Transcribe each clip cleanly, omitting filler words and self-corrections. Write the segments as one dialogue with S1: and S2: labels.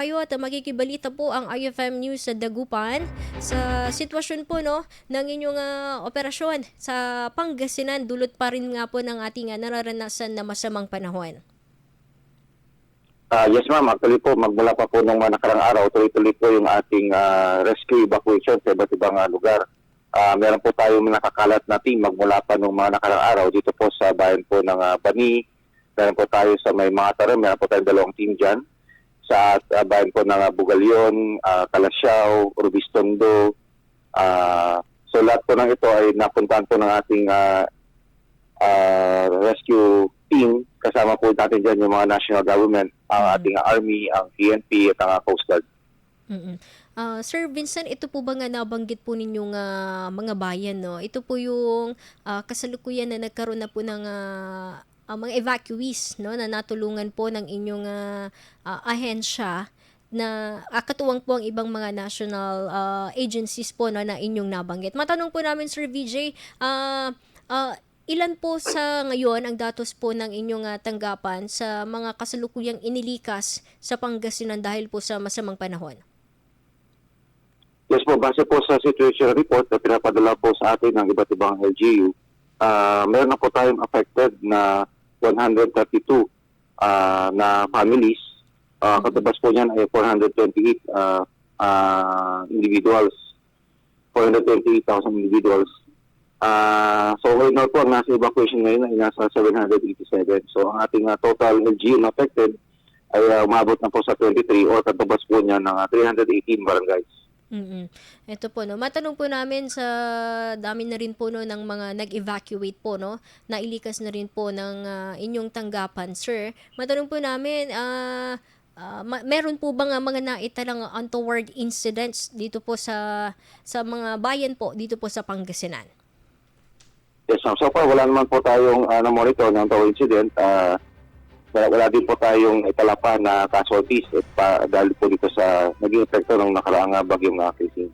S1: Tayo at makikibalita po ang IFM News sa Dagupan sa sitwasyon po no ng inyong operasyon sa Pangasinan dulot pa rin nga po ng ating nararanasan na masamang panahon.
S2: Yes ma'am, actually po magmula pa po nung mga nakarang araw, tuloy-tuloy po yung ating rescue evacuation sa iba't ibang lugar. Meron po tayong nakakalat na team magmula pa nung mga nakarang araw dito po sa bayan po ng Bani. Meron po tayo sa may mga tarim, meron po tayong dalawang team dyan. Sa bayan po ng Bugalyon, Kalasyaw, Rubistondo. So lahat po ng ito ay napuntahan po ng ating rescue team. Kasama po natin dyan yung mga national government, ang ating army, ang PNP at ang Coast Guard.
S1: Sir Vincent, ito po ba nga nabanggit po ninyong mga bayan, no? Ito po yung kasalukuyan na nagkaroon na po ng mga evacuees, no, na natulungan po ng inyong ahensya na katuwang po ang ibang mga national agencies po no, na inyong nabanggit. Matanong po namin, Sir VJ, ilan po sa ngayon ang datos po ng inyong tanggapan sa mga kasalukuyang inilikas sa Pangasinan dahil po sa masamang panahon?
S2: Yes po, base po sa situation report na pinapadala po sa atin ng iba't ibang LGU, meron na po tayong affected na 132 na families. Katabas po niyan ay 428 individuals, 428,000 individuals. So right now po, ang nasa evacuation ngayon ay nasa 787. So ang ating total LGU na affected ay umabot na po sa 23 or katabas po niya ng 318 barangays.
S1: Ito po no. Matanong po namin sa dami na rin po no ng mga nag-evacuate po no. Nailikas na rin po ng inyong tanggapan, sir. Matanong po namin meron po bang mga naitalang untoward incidents dito po sa mga bayan po dito po sa Pangasinan?
S2: Yes, ma'am. So far, wala naman po tayong na-monitor ng tower incident. Wala din po tayong italapa na casualties dahil po dito sa naging epekto ng nakaraang bagyong Christine.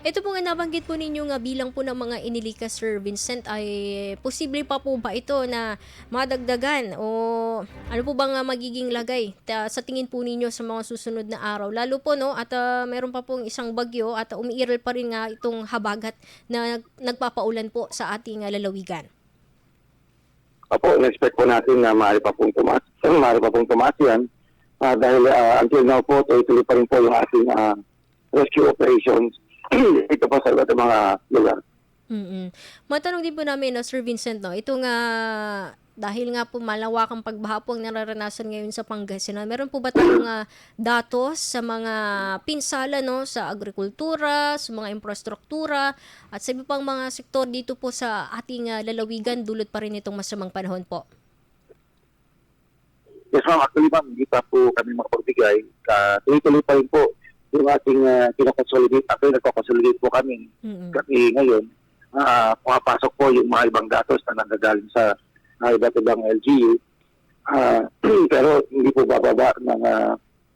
S1: Ito po nga nabanggit po ninyo nga bilang po ng mga inilikas, Sir Vincent, ay posible pa po ba ito na madagdagan o ano po bang magiging lagay sa tingin po ninyo sa mga susunod na araw? Lalo po no at meron pa pong isang bagyo at umiiral pa rin nga itong habagat na nagpapaulan po sa ating lalawigan.
S2: Apo, in-expect po natin na maaari pa pong tumaas yan dahil until now po, tuloy-tuloy pa rin po yung ating rescue operations ito po sa iba't mga lugar.
S1: Matanong din po namin, no, Sir Vincent, no, ito nga, dahil nga po malawakang pagbaha po ang nararanasan ngayon sa Pangasinan, meron po ba tayong datos sa mga pinsala no, sa agrikultura, sa mga infrastruktura, at sa iba pang mga sektor dito po sa ating lalawigan dulot pa rin itong masamang panahon po?
S2: Yes ma'am, actually ma'am, hindi pa po kami makapagbigay. Tuloy-tuloy pa rin po yung ating kinakonsolidate. Actually, nagkakonsolidate po kami. Kasi ngayon, pumapasok po yung mga ibang datos na nanggagaling sa iba't ibang LGU. Pero hindi po bababa ng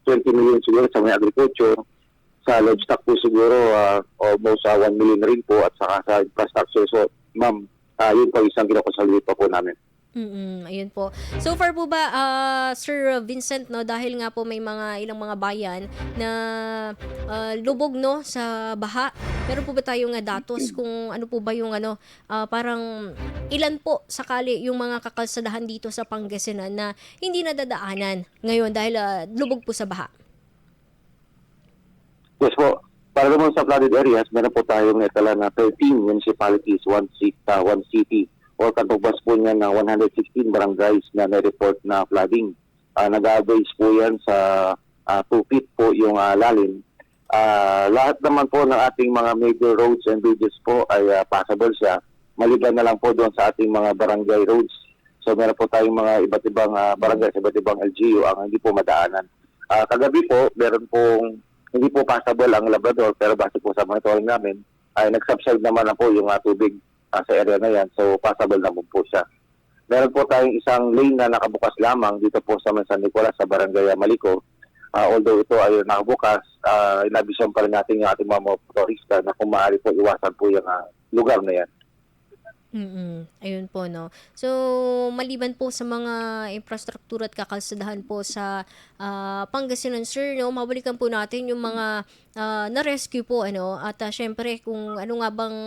S2: 20 million siguro sa may agriculture. Sa livestock po siguro almost 1 million rin po at saka sa infrastructure. So, ma'am, yun po isang kinakonsolidate pa po namin.
S1: Ayun po. So far po ba, Sir Vincent, no, dahil nga po may ilang mga bayan na lubog no sa baha, meron po ba tayong datos kung ano po ba yung parang ilan po sakali yung mga kakalsadahan dito sa Pangasinan na hindi nadadaanan ngayon dahil lubog po sa baha?
S2: Yes po. Para naman sa flooded areas, meron po tayong natala na 13 municipalities, one city, o katubas po niya na 116 barangays na na-report na flooding. Nag-average po yan sa 2 feet po yung lalim. Lahat naman po ng ating mga major roads and bridges po ay passable siya. Maliban na lang po doon sa ating mga barangay roads. So meron po tayong mga iba't ibang barangay, iba't ibang LGU ang hindi po madaanan. Kagabi po, meron pong hindi po passable ang Labrador, pero base po sa monitoring namin, ay nag-subside naman na po yung tubig sa area na yan, so passable naman po siya. Meron po tayong isang lane na nakabukas lamang dito po sa San Nicolas sa Barangay Malico. Although ito ay nakabukas, inabisyon pa rin natin yung ating mga motorista na kung maaari po iwasan po yung lugar na yan.
S1: Ayun po 'no. So, maliban po sa mga infrastruktura at kakalsadahan po sa, Pangasinan sir 'no, mabalikan po natin yung mga, na-rescue po ano at, siyempre kung ano nga bang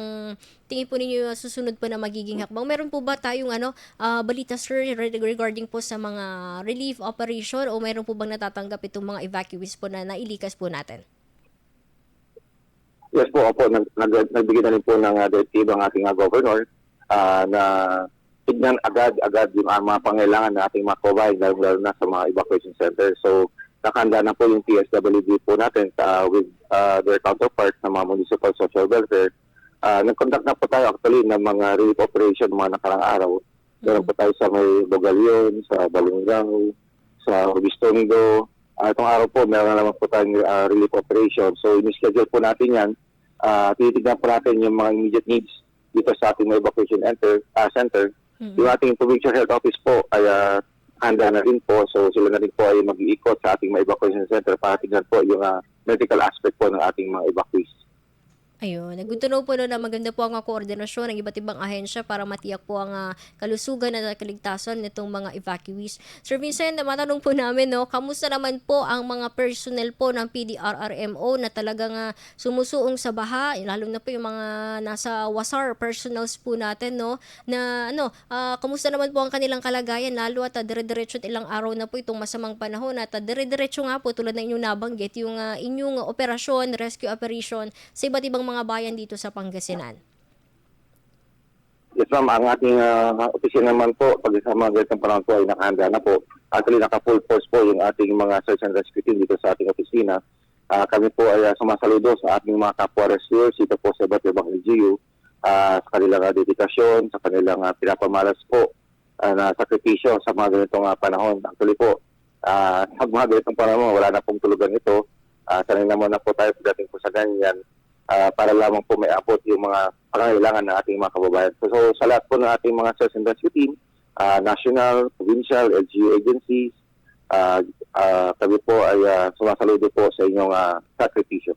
S1: tingin po ninyo yung susunod po na magiging hakbang. Meron po ba tayong ano, balita sir regarding po sa mga relief operation o meron po bang natatanggap itong mga evacuees po na nailikas po natin?
S2: Yes po, opo, nagbigay na rin po ng directive ang ating governor na tignan agad-agad yung mga pangailangan ng ating mga kababayan, lalo na sa mga evacuation center. So, nakahanda na po yung PSWD po natin with their counterparts ng mga municipal social welfare. Nag-conduct na po tayo actually ng mga relief operation mga nakarang araw. Meron
S1: Mm.
S2: po tayo sa may Bogalyon, sa Balunggao, sa Obistondo. Itong araw po, meron na naman po tayong relief operation. So, in-schedule po natin yan. Tinitignan po natin yung mga immediate needs dito sa ating mga evacuation center. Yung
S1: Mm.
S2: ating provincial health office po ay handa na rin po. So, sila na rin po ay mag-iikot sa ating mga evacuation center para tignan po yung medical aspect po ng ating mga evacuees.
S1: Ayun, good to know po 'no na maganda po ang, koordinasyon ng iba't ibang ahensya para matiyak po ang, kalusugan at kaligtasan nitong mga evacuees. Sir Vincent, matanong po namin 'no, kamusta naman po ang mga personnel po ng PDRRMO na talagang, sumusuong sa baha, lalo na po yung mga nasa WASAR personals po natin 'no, na ano, kamusta naman po ang kanilang kalagayan lalo at, dire-diretso't ilang araw na po itong masamang panahon at, dire-diretso nga po tulad ng inyong nabanggit yung, inyong operasyon, rescue operation sa iba't ibang mga bayan dito sa Pangasinan.
S2: Yes ma'am, ang ating opisina naman po, pag sa mga ganitong panahon po ay nakahanda na po. Actually, naka-full force po yung ating mga search and rescue team dito sa ating opisina. Kami po ay sumasaludo sa ating mga kapwa rescuers dito po sa iba't ibang LGU sa kanilang dedikasyon, sa kanilang pinapamalas po na sakripisyo sa mga ganitong panahon. Actually po, sa mga ganitong panahon, wala na pong tulugan ito. Sanay naman na po tayo pagdating po sa ganyan para lamang po may abot yung mga pangangailangan ng ating mga kababayan. So, sa lahat po ng ating mga search and rescue team, national, provincial, LGU agencies, kami po ay sumasaludo po sa inyong sakripisyo.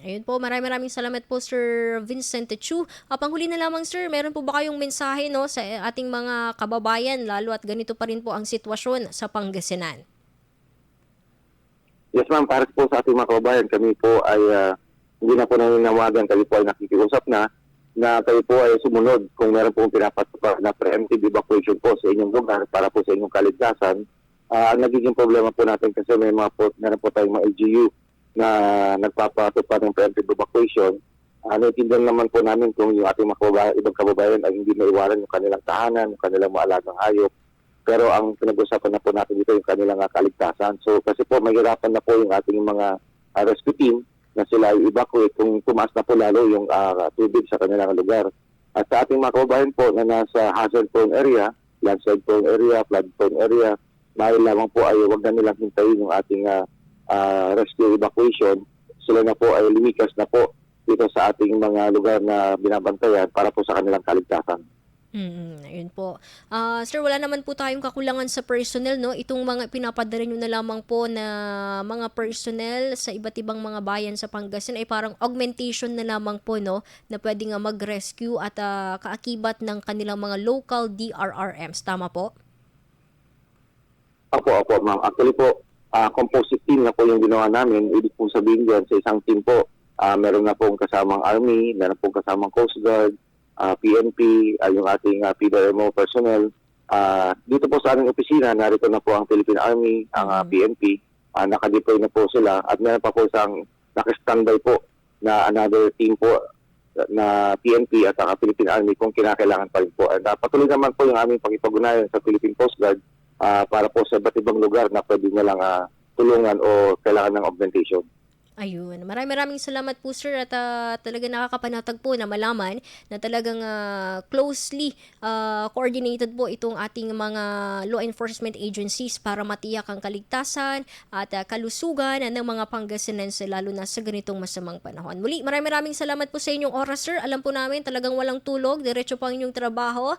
S1: Ayun po, maraming salamat po Sir Vincent Chu. Panghuli na lamang sir, meron po ba kayong mensahe 'no sa ating mga kababayan lalo at ganito pa rin po ang sitwasyon sa Pangasinan?
S2: Yes ma'am, para po sa ating mga kababayan, kami po ay hindi na po nananawagan, kami po ay nakikiusap na kayo po ay sumunod kung meron pong pinapatupad na preemptive evacuation po sa inyong lugar para po sa inyong kaligtasan. Ang nagiging problema po natin kasi meron po tayong mga LGU na nagpapatupad ng preemptive evacuation. Naintindihan naman po namin kung yung ating mga ibang kababayan ay hindi maiwanan yung kanilang tahanan, yung kanilang mga alagang hayop. Pero ang pinag-usapan na po natin dito yung kanilang kaligtasan. So kasi po mahirapan na po yung ating mga rescue team na sila i-evacuate kung tumaas na po lalo yung tubig sa kanilang lugar. At sa ating mga kababayan po na nasa hazard-prone area, landslide-prone area, flood-prone area, dahil lamang po ay huwag na nilang hintayin yung ating rescue evacuation. Sila na po ay lumikas na po dito sa ating mga lugar na binabantayan para po sa kanilang kaligtasan.
S1: Ayun po. Sir, wala naman po tayong kakulangan sa personnel 'no, itong mga pinapadala niyo na lamang po na mga personnel sa iba't ibang mga bayan sa Pangasinan ay parang augmentation na lamang po 'no, na puwede nga mag-rescue at, kaakibat ng kanilang mga local DRRMs, tama po?
S2: Opo, ma'am. Actually po, composite team na po yung ginawa namin. Ibig pong sabihin dyan, sa isang team po, meron na pong kasamang Army, meron pong kasamang Coast Guard, PNP, yung ating PDRMO personnel. Dito po sa aming opisina, narito na po ang Philippine Army, ang PNP, nakadeploy na po sila. At meron pa po isang nakastandby po na another team po na PNP at ang Philippine Army kung kinakailangan pa rin po. At patuloy naman po yung aming pag-ipag-unayan sa Philippine Coast Guard para po sa iba't ibang lugar na pwede nilang tulungan o kailangan ng augmentation.
S1: Ayun. Maraming salamat po sir at talaga nakakapanatag po na malaman na talagang closely coordinated po itong ating mga law enforcement agencies para matiyak ang kaligtasan at kalusugan ng mga Pangasinense lalo na sa ganitong masamang panahon. Muli, maraming salamat po sa inyong oras sir. Alam po namin talagang walang tulog, diretso po ang inyong trabaho.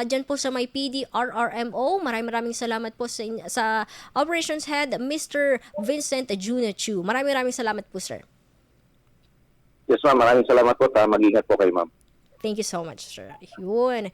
S1: Dyan po sa may PDRRMO. Maraming salamat po sa Operations Head Mr. Vincent Chu. Maraming salamat po, sir.
S2: Yes ma'am, maraming salamat po. Mag-ingat po kayo ma'am.
S1: Thank you so much, sir. Yun.